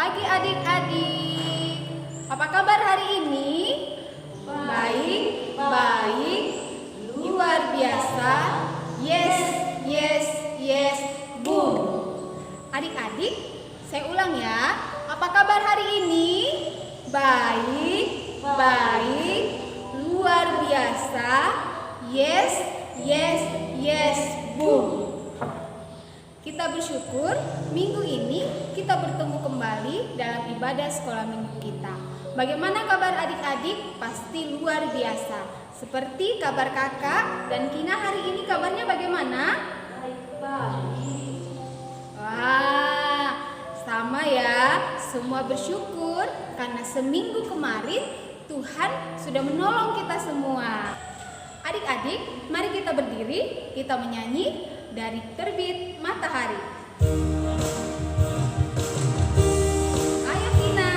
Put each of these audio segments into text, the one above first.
pagi adik-adik. Apa kabar hari ini? Baik, baik, luar biasa. Yes, yes, yes, boom. Adik-adik, saya ulang ya. Apa kabar hari ini? Baik, baik, luar biasa. Yes, yes, yes, boom. Kita bersyukur minggu ini kita bertemu kembali dalam ibadah sekolah minggu kita. Bagaimana kabar adik-adik? Pasti luar biasa. Seperti kabar kakak dan Kina hari ini kabarnya bagaimana? Baik. Wah, sama ya. Semua bersyukur karena seminggu kemarin Tuhan sudah menolong kita semua. Adik-adik, mari kita berdiri, kita menyanyi dari terbit matahari. Ayo Kina.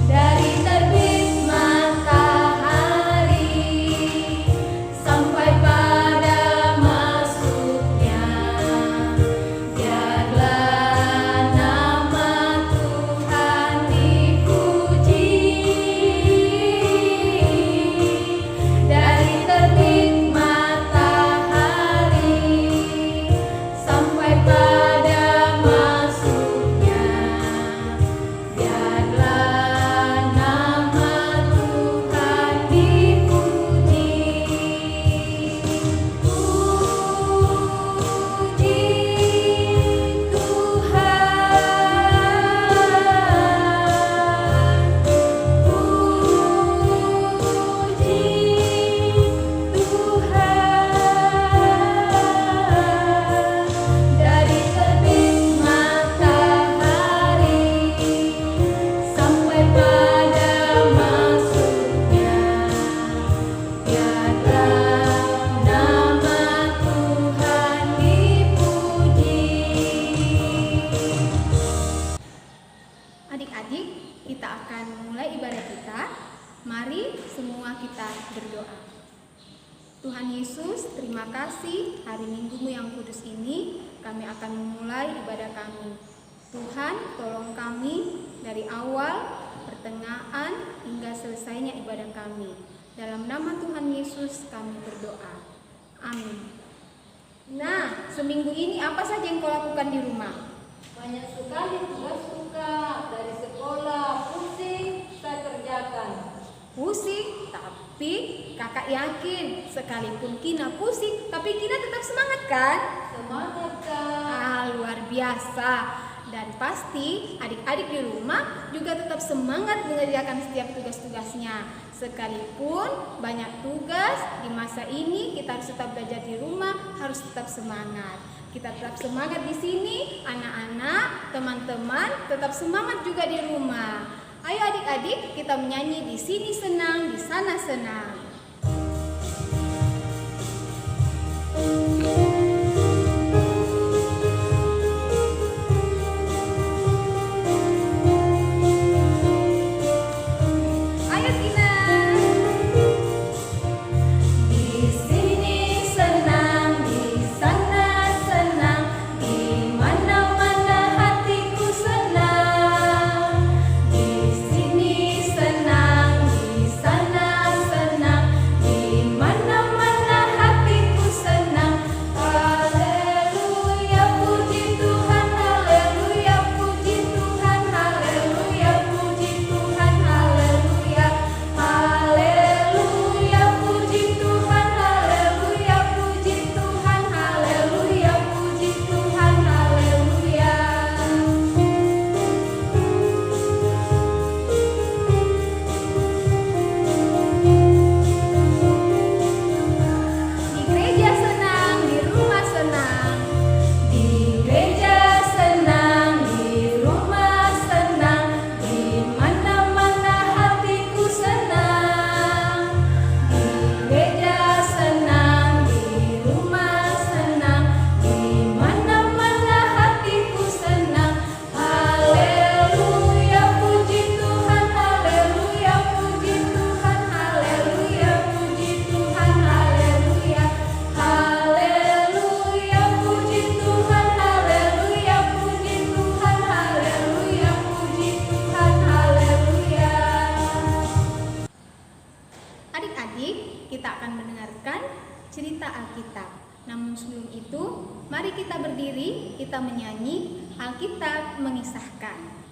Dari terbit matahari sampai pada masuknya, biarlah nama Tuhan dipuji. Dari terbit matahari sampai pada masuknya, biarlah nama Tuhan dipuji. Puji Tuhan. Dari terbit matahari sampai pada masuknya, biarlah nama Tuhan dipuji. Adik-adik, kita akan memulai ibadah kita. Mari semua kita berdoa. Tuhan Yesus, terima kasih hari Minggu-Mu yang kudus ini kami akan memulai ibadah kami. Tuhan, tolong kami dari awal, pertengahan, hingga selesainya ibadah kami. Dalam nama Tuhan Yesus kami berdoa. Amin. Nah, seminggu ini apa saja yang kau lakukan di rumah? Banyak sekali tugas dari sekolah, pusing saya kerjakan. Pusing, tapi kakak yakin sekalipun Kina pusing, tapi Kina tetap semangat kan? Semangat Kak. Ah, luar biasa. Dan pasti adik-adik di rumah juga tetap semangat mengerjakan setiap tugas-tugasnya. Sekalipun banyak tugas di masa ini, kita harus tetap belajar di rumah, harus tetap semangat. Kita tetap semangat di sini, anak-anak, teman-teman tetap semangat juga di rumah. Ayo adik-adik, kita menyanyi di sini senang, di sana senang. Ayo Kina. Di sini senang, di sana senang, di mana-mana hatiku senang. Di sini senang, di sana senang. Mari kita berdiri, kita menyanyi Alkitab mengisahkan.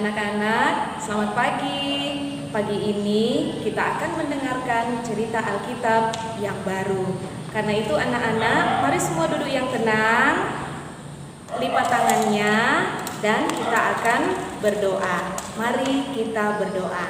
Anak-anak, selamat pagi. Pagi ini kita akan mendengarkan cerita Alkitab yang baru. Karena itu anak-anak, mari semua duduk yang tenang, lipat tangannya, dan kita akan berdoa. Mari kita berdoa.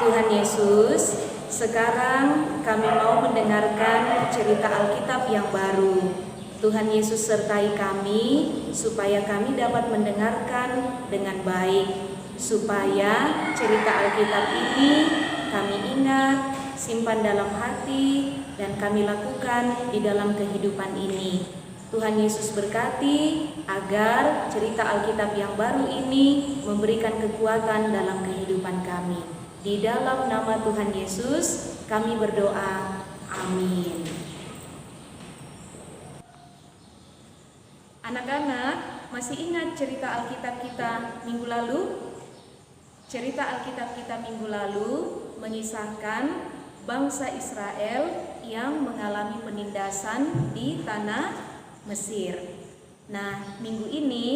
Tuhan Yesus, sekarang kami mau mendengarkan cerita Alkitab yang baru. Tuhan Yesus sertai kami supaya kami dapat mendengarkan dengan baik, supaya cerita Alkitab ini kami ingat, simpan dalam hati, dan kami lakukan di dalam kehidupan ini. Tuhan Yesus berkati agar cerita Alkitab yang baru ini memberikan kekuatan dalam kehidupan kami. Di dalam nama Tuhan Yesus kami berdoa, amin. Anak-anak, masih ingat cerita Alkitab kita minggu lalu? Cerita Alkitab kita minggu lalu mengisahkan bangsa Israel yang mengalami penindasan di tanah Mesir. Nah, minggu ini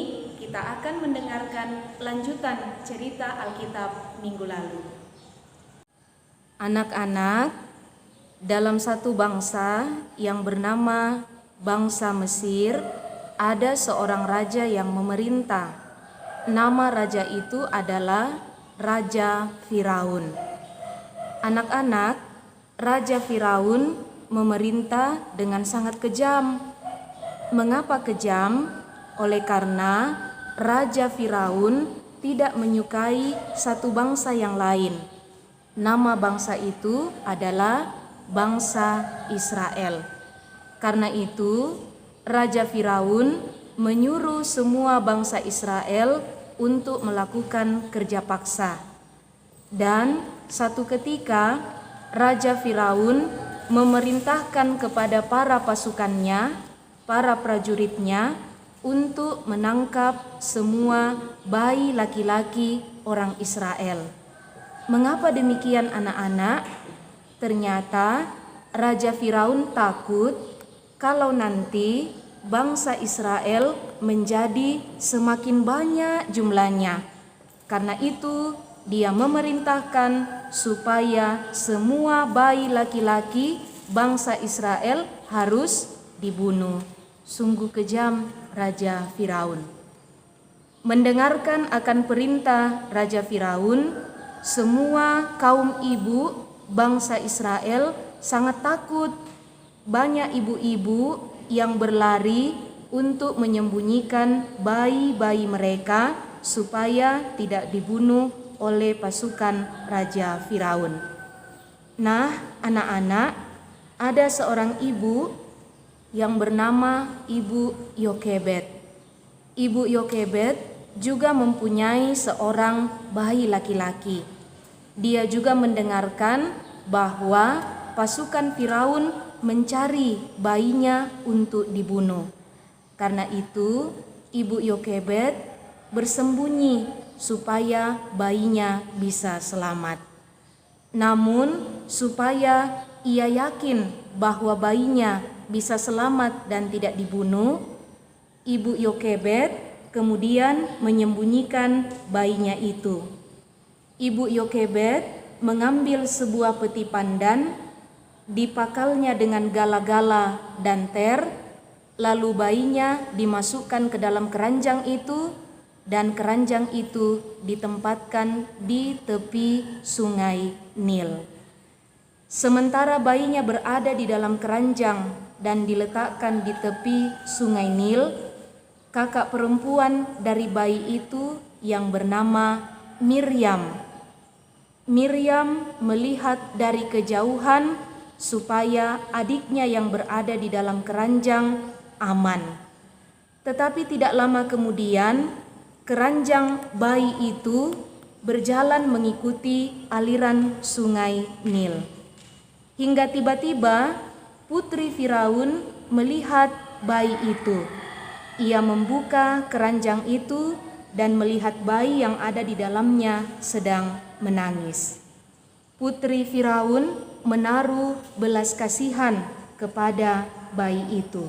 kita akan mendengarkan lanjutan cerita Alkitab minggu lalu. Anak-anak, dalam satu bangsa yang bernama bangsa Mesir, ada seorang raja yang memerintah. Nama raja itu adalah Raja Firaun. Anak-anak, Raja Firaun memerintah dengan sangat kejam. Mengapa kejam? Oleh karena Raja Firaun tidak menyukai satu bangsa yang lain. Nama bangsa itu adalah bangsa Israel. Karena itu, Raja Firaun menyuruh semua bangsa Israel untuk melakukan kerja paksa. Dan satu ketika Raja Firaun memerintahkan kepada para pasukannya, para prajuritnya, untuk menangkap semua bayi laki-laki orang Israel. Mengapa demikian anak-anak? Ternyata Raja Firaun takut kalau nanti bangsa Israel menjadi semakin banyak jumlahnya. Karena itu dia memerintahkan supaya semua bayi laki-laki bangsa Israel harus dibunuh. Sungguh kejam Raja Firaun. Mendengarkan akan perintah Raja Firaun, semua kaum ibu bangsa Israel sangat takut. Banyak ibu-ibu yang berlari untuk menyembunyikan bayi-bayi mereka supaya tidak dibunuh oleh pasukan Raja Firaun. Nah, anak-anak, ada seorang ibu yang bernama Ibu Yokebed. Ibu Yokebed juga mempunyai seorang bayi laki-laki. Dia juga mendengarkan bahwa pasukan Firaun mencari bayinya untuk dibunuh. Karena itu, Ibu Yokebed bersembunyi supaya bayinya bisa selamat. Namun, supaya ia yakin bahwa bayinya bisa selamat dan tidak dibunuh, Ibu Yokebed kemudian menyembunyikan bayinya itu. Ibu Yokebed mengambil sebuah peti pandan, dipakalnya dengan gala-gala dan ter, lalu bayinya dimasukkan ke dalam keranjang itu, dan keranjang itu ditempatkan di tepi sungai Nil. Sementara bayinya berada di dalam keranjang dan diletakkan di tepi sungai Nil, kakak perempuan dari bayi itu yang bernama Miriam. Miriam melihat dari kejauhan supaya adiknya yang berada di dalam keranjang aman. Tetapi tidak lama kemudian, keranjang bayi itu berjalan mengikuti aliran sungai Nil. Hingga tiba-tiba putri Firaun melihat bayi itu. Ia membuka keranjang itu dan melihat bayi yang ada di dalamnya sedang menangis. Putri Firaun menaruh belas kasihan kepada bayi itu.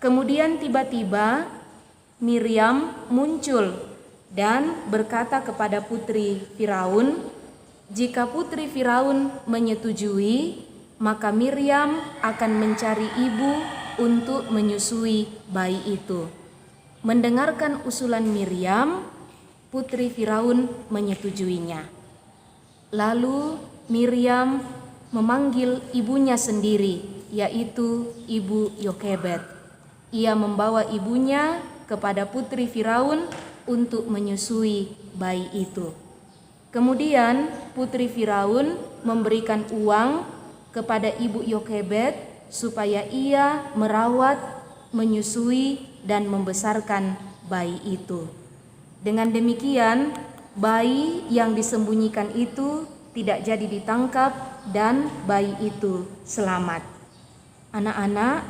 Kemudian tiba-tiba Miriam muncul dan berkata kepada putri Firaun, jika putri Firaun menyetujui, maka Miriam akan mencari ibu untuk menyusui bayi itu. Mendengarkan usulan Miriam, putri Firaun menyetujuinya. Lalu Miriam memanggil ibunya sendiri, yaitu ibu Yokebed. Ia membawa ibunya kepada putri Firaun untuk menyusui bayi itu. Kemudian putri Firaun memberikan uang kepada ibu Yokebed supaya ia merawat, menyusui, dan membesarkan bayi itu. Dengan demikian, bayi yang disembunyikan itu tidak jadi ditangkap dan bayi itu selamat. Anak-anak,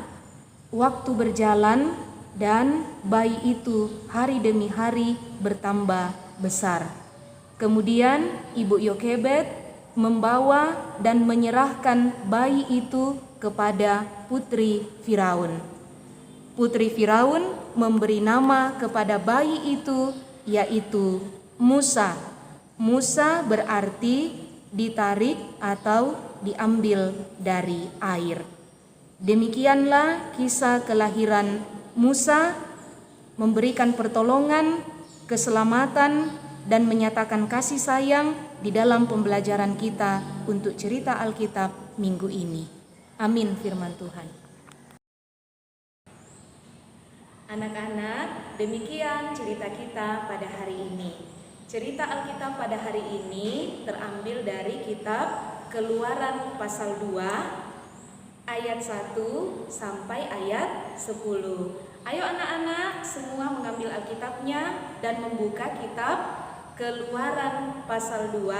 waktu berjalan dan bayi itu hari demi hari bertambah besar. Kemudian ibu Yokebed membawa dan menyerahkan bayi itu kepada putri Firaun. Putri Firaun memberi nama kepada bayi itu yaitu Musa. Musa berarti ditarik atau diambil dari air. Demikianlah kisah kelahiran Musa, memberikan pertolongan, keselamatan, dan menyatakan kasih sayang di dalam pembelajaran kita untuk cerita Alkitab minggu ini. Amin firman Tuhan. Anak-anak, demikian cerita kita pada hari ini. Cerita Alkitab pada hari ini terambil dari kitab Keluaran pasal 2 ayat 1 sampai ayat 10. Ayo anak-anak semua mengambil Alkitabnya dan membuka kitab Keluaran pasal 2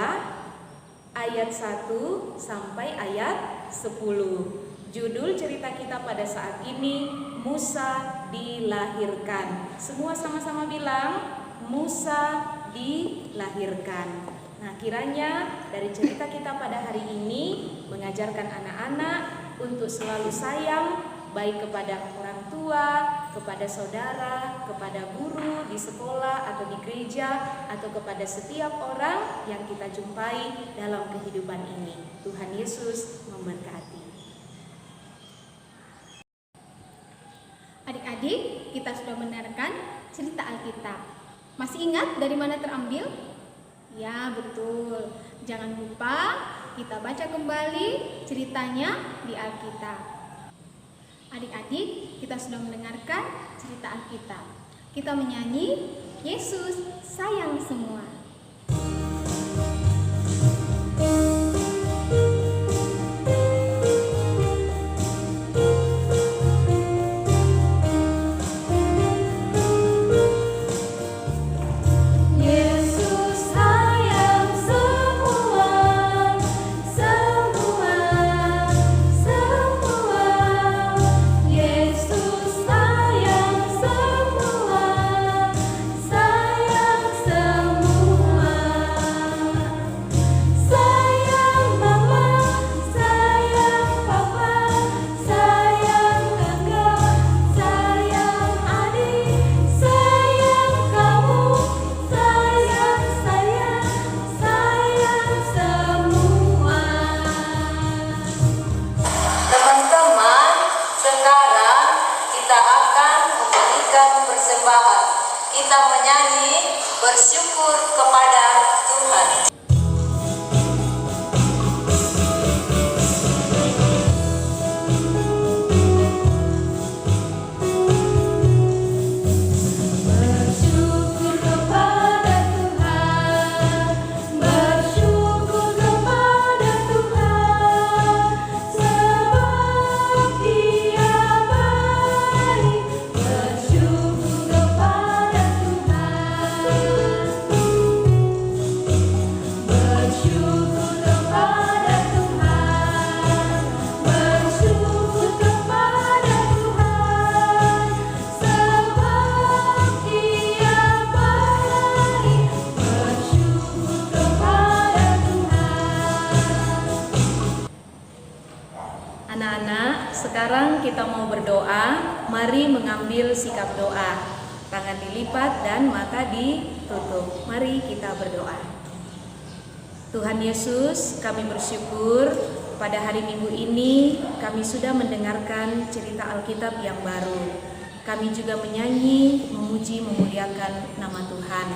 ayat 1 sampai ayat 10. Judul cerita kita pada saat ini, Musa dilahirkan. Semua sama-sama bilang, Musa dilahirkan. Nah, kiranya dari cerita kita pada hari ini mengajarkan anak-anak untuk selalu sayang, baik kepada orang tua, kepada saudara, kepada guru di sekolah atau di gereja, atau kepada setiap orang yang kita jumpai dalam kehidupan ini. Tuhan Yesus memberkati. Adik-adik, kita sudah mendengarkan cerita Alkitab. Masih ingat dari mana terambil? Ya, betul. Jangan lupa kita baca kembali ceritanya di Alkitab. Adik-adik, kita sudah mendengarkan cerita Alkitab. Kita menyanyi Yesus sayang semua. Kita menyanyi bersyukur kepada Tuhan. Bersyukur kepada sekarang kita mau berdoa. Mari mengambil sikap doa. Tangan dilipat dan mata ditutup. Mari kita berdoa. Tuhan Yesus, kami bersyukur pada hari Minggu ini kami sudah mendengarkan cerita Alkitab yang baru. Kami juga menyanyi, memuji, memuliakan nama Tuhan.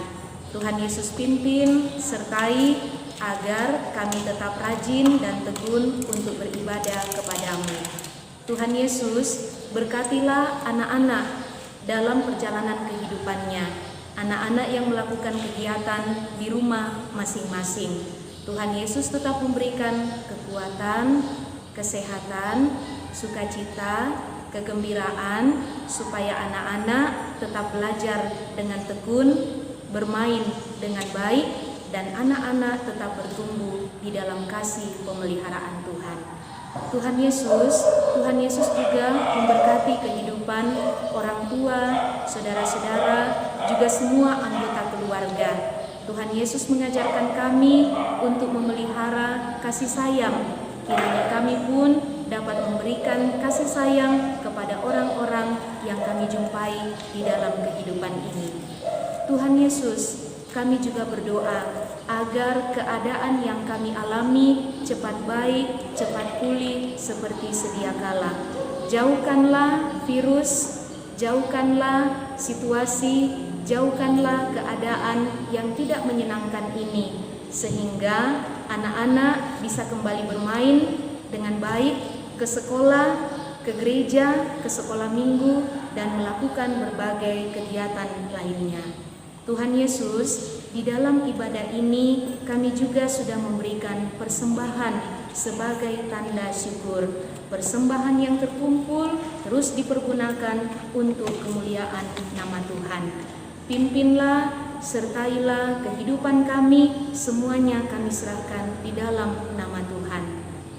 Tuhan Yesus pimpin, sertai agar kami tetap rajin dan tekun untuk beribadah kepadamu. Tuhan Yesus, berkatilah anak-anak dalam perjalanan kehidupannya. Anak-anak yang melakukan kegiatan di rumah masing-masing. Tuhan Yesus tetap memberikan kekuatan, kesehatan, sukacita, kegembiraan, supaya anak-anak tetap belajar dengan tekun, bermain dengan baik, dan anak-anak tetap bertumbuh di dalam kasih pemeliharaan Tuhan. Tuhan Yesus juga memberkati kehidupan orang tua, saudara-saudara, juga semua anggota keluarga. Tuhan Yesus mengajarkan kami untuk memelihara kasih sayang. Kiranya kami pun dapat memberikan kasih sayang kepada orang-orang yang kami jumpai di dalam kehidupan ini. Tuhan Yesus, kami juga berdoa agar keadaan yang kami alami cepat baik, cepat pulih seperti sedia kala. Jauhkanlah virus, jauhkanlah situasi, jauhkanlah keadaan yang tidak menyenangkan ini, sehingga anak-anak bisa kembali bermain dengan baik, ke sekolah, ke gereja, ke sekolah minggu, dan melakukan berbagai kegiatan lainnya. Tuhan Yesus, di dalam ibadah ini kami juga sudah memberikan persembahan sebagai tanda syukur. Persembahan yang terkumpul terus dipergunakan untuk kemuliaan nama Tuhan. Pimpinlah, sertailah kehidupan kami, semuanya kami serahkan di dalam nama Tuhan.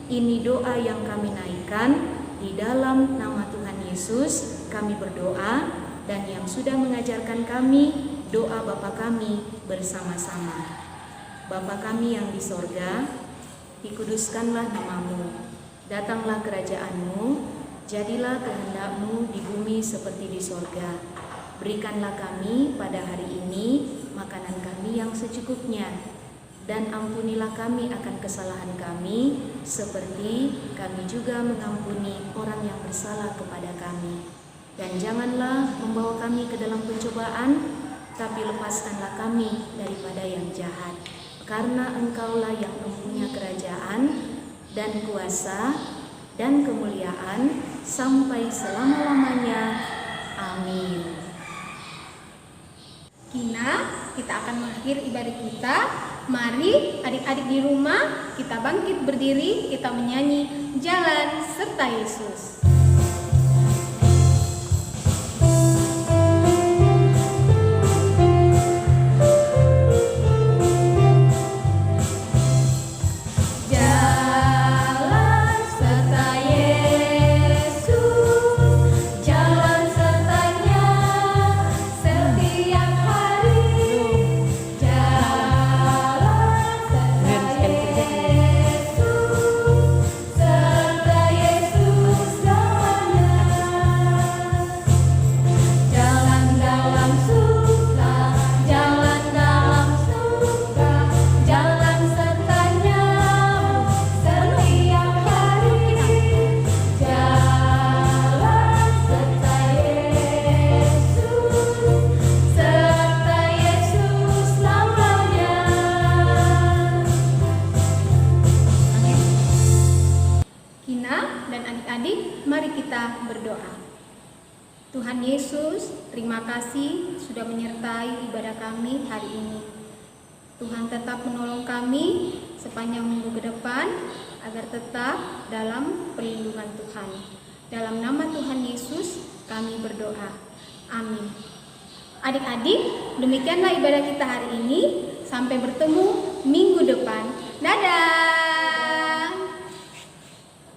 Ini doa yang kami naikkan di dalam nama Tuhan Yesus. Kami berdoa, dan yang sudah mengajarkan kami doa Bapa kami bersama-sama. Bapa kami yang di sorga, dikuduskanlah namamu, datanglah kerajaanmu, jadilah kehendak-mu di bumi seperti di sorga. Berikanlah kami pada hari ini makanan kami yang secukupnya, dan ampunilah kami akan kesalahan kami, seperti kami juga mengampuni orang yang bersalah kepada kami. Dan janganlah membawa kami ke dalam pencobaan, tapi lepaskanlah kami daripada yang jahat. Karena Engkaulah yang mempunyai kerajaan dan kuasa dan kemuliaan sampai selama-lamanya. Amin. Kina, kita akan mengakhiri ibadah kita. Mari adik-adik di rumah kita bangkit berdiri, kita menyanyi Jalan Serta Yesus. Tuhan Yesus, terima kasih sudah menyertai ibadah kami hari ini. Tuhan tetap menolong kami sepanjang minggu ke depan agar tetap dalam perlindungan Tuhan. Dalam nama Tuhan Yesus kami berdoa. Amin. Adik-adik, demikianlah ibadah kita hari ini. Sampai bertemu minggu depan. Dadah.